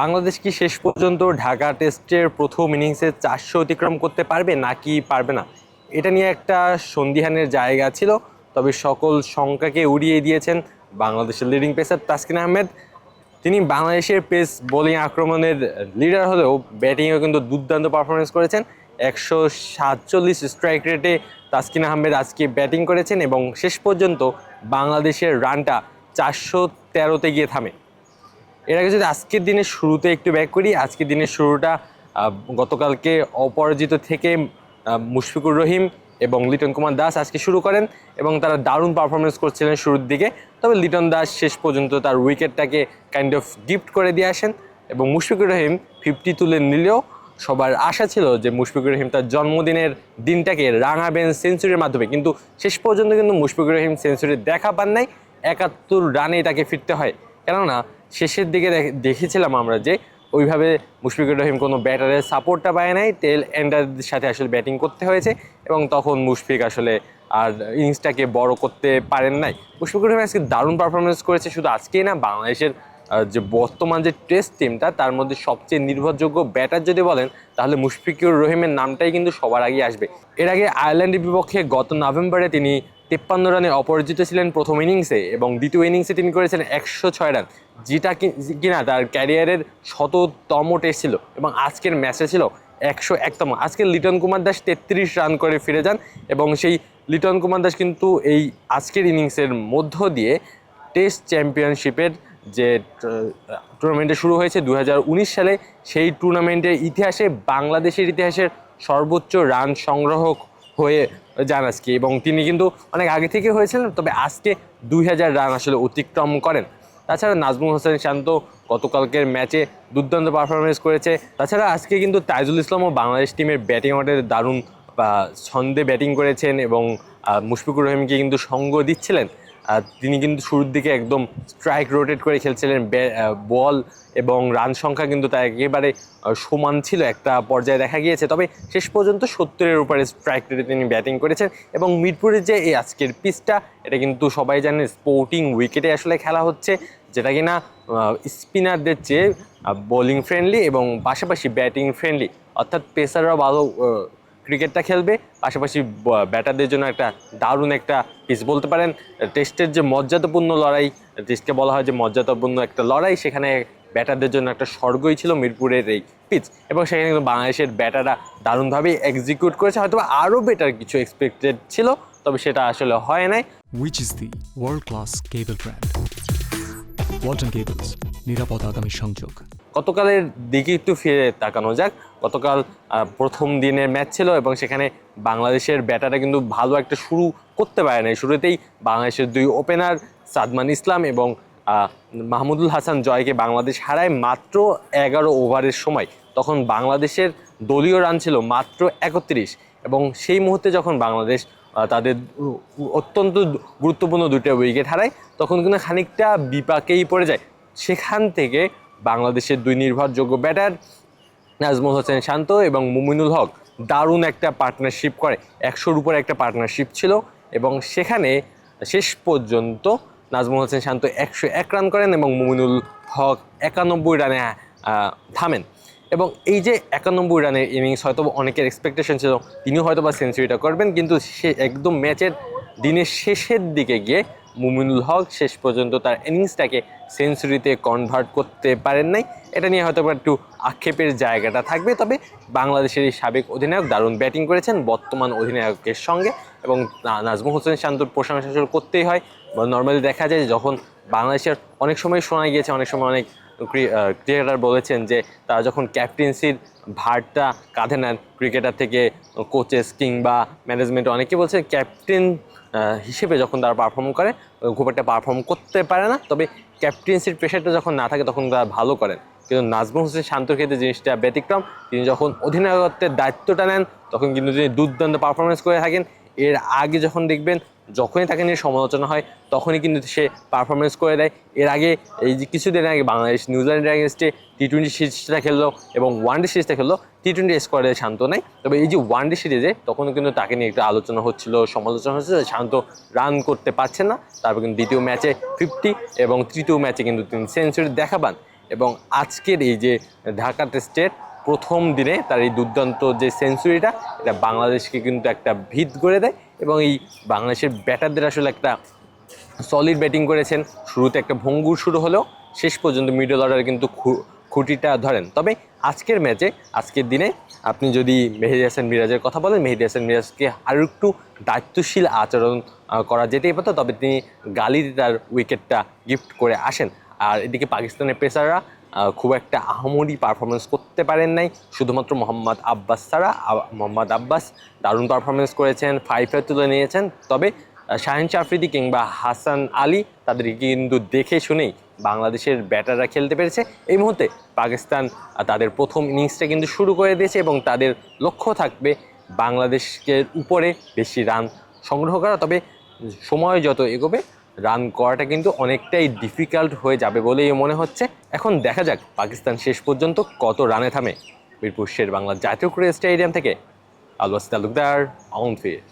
বাংলাদেশ কি শেষ পর্যন্ত ঢাকা টেস্টের প্রথম ইনিংসে 400 অতিক্রম করতে পারবে নাকি পারবে না, এটা নিয়ে একটা সন্দিহানের জায়গা ছিল। তবে সকল শঙ্কাকে উড়িয়ে দিয়েছেন বাংলাদেশের লিডিং পেসার তাসকিন আহমেদ। তিনি বাংলাদেশের পেস বোলিং আক্রমণের লিডার হলেও ব্যাটিংয়েও কিন্তু দুর্দান্ত পারফরমেন্স করেছেন। 147 স্ট্রাইক রেটে তাসকিন আহমেদ আজকে ব্যাটিং করেছেন এবং শেষ পর্যন্ত বাংলাদেশের রানটা 413-তে গিয়ে থামে। এর আগে যদি আজকের দিনের শুরুতে একটু ব্যাক করি, আজকের দিনের শুরুটা গতকালকে অপরাজিত থেকে মুশফিকুর রহিম এবং লিটন কুমার দাস আজকে শুরু করেন এবং তারা দারুণ পারফরমেন্স করছিলেন শুরুর দিকে। তবে লিটন দাস শেষ পর্যন্ত তার উইকেটটাকে কাইন্ড অফ গিফট করে দিয়ে আসেন এবং মুশফিকুর রহিম 50 তুলে নিলেও সবার আশা ছিল যে মুশফিকুর রহিম তার জন্মদিনের দিনটাকে রাঙাবেন সেঞ্চুরির মাধ্যমে, কিন্তু শেষ পর্যন্ত কিন্তু মুশফিকুর রহিম সেঞ্চুরির দেখা পান নাই। 71 রানেই তাকে ফিরতে হয়, কেননা শেষের দিকে দেখেছিলাম আমরা যে ওইভাবে মুশফিকুর রহিম কোনো ব্যাটারের সাপোর্টটা পায় নাই, টেল এন্ডারদের সাথে আসলে ব্যাটিং করতে হয়েছে এবং তখন মুশফিক আসলে আর ইনিংসটাকে বড় করতে পারেন নাই। মুশফিকুর রহিম আজকে দারুণ পারফরমেন্স করেছে, শুধু আজকেই না, বাংলাদেশের যে বর্তমান যে টেস্ট টিমটা তার মধ্যে সবচেয়ে নির্ভরযোগ্য ব্যাটার যদি বলেন তাহলে মুশফিকুর রহিমের নামটাই কিন্তু সবার আগে আসবে। এর আগে আয়ারল্যান্ডের বিপক্ষে গত নভেম্বরে তিনি 53 রানে অপরাজিত ছিলেন প্রথম ইনিংসে এবং দ্বিতীয় ইনিংসে তিনি করেছেন 106 রান, যেটা কিনা তার ক্যারিয়ারের 100তম টেস্ট ছিল এবং আজকের ম্যাচে ছিল 101তম। আজকে লিটন কুমার দাস 33 রান করে ফিরে যান এবং সেই লিটন কুমার দাস কিন্তু এই আজকের ইনিংসের মধ্য দিয়ে টেস্ট চ্যাম্পিয়নশিপের যে টুর্নামেন্টে শুরু হয়েছে 2019 সালে, সেই টুর্নামেন্টের ইতিহাসে বাংলাদেশের ইতিহাসের সর্বোচ্চ রান সংগ্রাহক হয়ে যান আজকে এবং তিনি কিন্তু অনেক আগে থেকে হয়েছিলেন, তবে আজকে 2000 রান আসলে অতিক্রম করেন। তাছাড়া নাজমুল হোসেন শান্ত গতকালকের ম্যাচে দুর্দান্ত পারফরমেন্স করেছে। তাছাড়া আজকে কিন্তু তাইজুল ইসলামও বাংলাদেশ টিমের ব্যাটিং অর্ডারে দারুণ ছন্দে ব্যাটিং করেছেন এবং মুশফিকুর রহিমকে কিন্তু সঙ্গ দিচ্ছিলেন। তিনি কিন্তু শুরুর দিকে একদম স্ট্রাইক রোটেট করে খেলছিলেন, বল এবং রান সংখ্যা কিন্তু তার একেবারে সমান ছিল একটা পর্যায়ে দেখা গিয়েছে। তবে শেষ পর্যন্ত 70-এর উপরে স্ট্রাইক রেটে তিনি ব্যাটিং করেছেন এবং মিরপুরের যে এই আজকের পিচটা, এটা কিন্তু সবাই জানে স্পোর্টিং উইকেটে আসলে খেলা হচ্ছে, যেটা কিনা স্পিনারদের চেয়ে বোলিং ফ্রেন্ডলি এবং পাশাপাশি ব্যাটিং ফ্রেন্ডলি, অর্থাৎ পেসাররা ভালো ক্রিকেটটা খেলবে, পাশাপাশি ব্যাটারদের জন্য একটা দারুণ একটা পিচ বলতে পারেন। টেস্টের যে মর্যাদাপূর্ণ লড়াই, টেস্টকে বলা হয় যে মর্যাদাপূর্ণ একটা লড়াই, সেখানে ব্যাটারদের জন্য একটা স্বর্গই ছিল মিরপুরের এই পিচ এবং সেখানে কিন্তু বাংলাদেশের ব্যাটাররা দারুণভাবেই এক্সিকিউট করেছে। হয়তো আরও বেটার কিছু এক্সপেক্টেড ছিল, তবে সেটা আসলে হয় নাই। Which is the world-class cable brand? Walton Cables, নিরাপদ আগামী সংযোগ। গতকালের দিকে একটু ফিরে তাকানো যাক। গতকাল প্রথম দিনের ম্যাচ ছিল এবং সেখানে বাংলাদেশের ব্যাটাররা কিন্তু ভালো একটা শুরু করতে পারে না। শুরুতেই বাংলাদেশের দুই ওপেনার সাদমান ইসলাম এবং মাহমুদুল হাসান জয়কে বাংলাদেশ হারায় মাত্র 11 ওভারের সময়। তখন বাংলাদেশের দলীয় রান ছিল মাত্র 31 এবং সেই মুহূর্তে যখন বাংলাদেশ তাদের অত্যন্ত গুরুত্বপূর্ণ দুটো উইকেট হারায়, তখন কিন্তু খানিকটা বিপাকেই পড়ে যায়। সেখান থেকে বাংলাদেশের দুই নির্ভরযোগ্য ব্যাটার নাজমুল হোসেন শান্ত এবং মুমিনুল হক দারুণ একটা পার্টনারশিপ করে, 100-র উপরে একটা পার্টনারশিপ ছিল এবং সেখানে শেষ পর্যন্ত নাজমুল হোসেন শান্ত 101 রান করেন এবং মুমিনুল হক 91 রানে থামেন। এবং এই যে 91 রানের ইনিংস, হয়তো অনেকের এক্সপেকটেশন ছিল তিনি হয়তো বা সেঞ্চুরিটা করবেন, কিন্তু সে একদম ম্যাচের দিনের শেষের দিকে গিয়ে মুমিনুল হক শেষ পর্যন্ত তার ইনিংসটাকে সেঞ্চুরিতে কনভার্ট করতে পারেন নাই। এটা নিয়ে হয়তো একটু আক্ষেপের জায়গাটা থাকবে, তবে বাংলাদেশের এই সাবেক অধিনায়ক দারুণ ব্যাটিং করেছেন বর্তমান অধিনায়কের সঙ্গে এবং নাজমুল হোসেন শান্তর প্রশংসা করতেই হয়। নর্মালি দেখা যায় যখন বাংলাদেশের অনেক সময় শোনা গিয়েছে, অনেক সময় অনেক ক্রিকেটার বলেছেন যে তারা যখন ক্যাপ্টেন্সির ভারটা কাঁধে নেন ক্রিকেটার থেকে কোচেস কিংবা ম্যানেজমেন্ট, অনেকে বলছে ক্যাপ্টেন হিসেবে যখন তারা পারফর্ম করে খুব একটা পারফর্ম করতে পারে না, তবে ক্যাপ্টেন্সির প্রেশারটা যখন না থাকে তখন তারা ভালো করেন। কিন্তু নাজমুল হোসেন শান্তর ক্ষেত্রে জিনিসটা ব্যতিক্রম। তিনি যখন অধিনায়কত্বের দায়িত্বটা নেন তখন কিন্তু তিনি দুর্দান্ত পারফরমেন্স করে থাকেন। এর আগে যখন দেখবেন যখনই তাকে নিয়ে সমালোচনা হয় তখনই কিন্তু সে পারফরমেন্স করে দেয়। এর আগে এই যে কিছুদিন আগে বাংলাদেশ নিউজিল্যান্ডের এগেনস্টে টি-20 সিরিজটা খেললো এবং ওয়ানডে সিরিজটা খেললো, টি-20 স্কোয়াডে শান্ত নাই, তবে এই যে ওয়ানডে সিরিজে তখনও কিন্তু তাকে নিয়ে একটু আলোচনা হচ্ছিল, সমালোচনা হচ্ছিল, শান্ত রান করতে পারছেন না। তারপর কিন্তু দ্বিতীয় ম্যাচে 50 এবং তৃতীয় ম্যাচে কিন্তু তিনি সেঞ্চুরি দেখা পান। এবং আজকের এই যে ঢাকা টেস্টের প্রথম দিনে তার এই দুর্দান্ত যে সেঞ্চুরিটা, এটা বাংলাদেশকে কিন্তু একটা ভিত গড়ে দেয় এবং এই বাংলাদেশের ব্যাটারদের আসলে একটা সলিড ব্যাটিং করেছেন। শুরুতে একটা ভঙ্গুর শুরু হলেও শেষ পর্যন্ত মিডল অর্ডারে কিন্তু খুঁটিটা ধরেন। তবে আজকের ম্যাচে, আজকের দিনে আপনি যদি মেহেদী হাসান মিরাজের কথা বলেন, মেহেদী হাসান মিরাজকে আরও একটু দায়িত্বশীল আচরণ করা যেতেই পারত, তবে তিনি গালিতে তার উইকেটটা গিফট করে আসেন। আর এদিকে পাকিস্তানের পেসাররা খুব একটা আহামরি পারফরমেন্স করতে পারেন নাই, শুধুমাত্র মোহাম্মদ আব্বাস ছাড়া। মোহাম্মদ আব্বাস দারুণ পারফরমেন্স করেছেন, 5 তুলে নিয়েছেন। তবে শাহিন আফ্রিদি কিংবা হাসান আলী তাদেরকে কিন্তু দেখে শুনেই বাংলাদেশের ব্যাটাররা খেলতে পেরেছে। এই মুহূর্তে পাকিস্তান তাদের প্রথম ইনিংসটা কিন্তু শুরু করে দিয়েছে এবং তাদের লক্ষ্য থাকবে বাংলাদেশের উপরে বেশি রান সংগ্রহ করা। তবে সময় যত এগোবে রান করাটা কিন্তু অনেকটাই ডিফিকাল্ট হয়ে যাবে বলেই মনে হচ্ছে। এখন দেখা যাক পাকিস্তান শেষ পর্যন্ত কত রানে থামে। মিরপুর শের বাংলা জাতীয় ক্রিকেট স্টেডিয়াম থেকে আলবাস তালুকদার, অন ফিল্ড।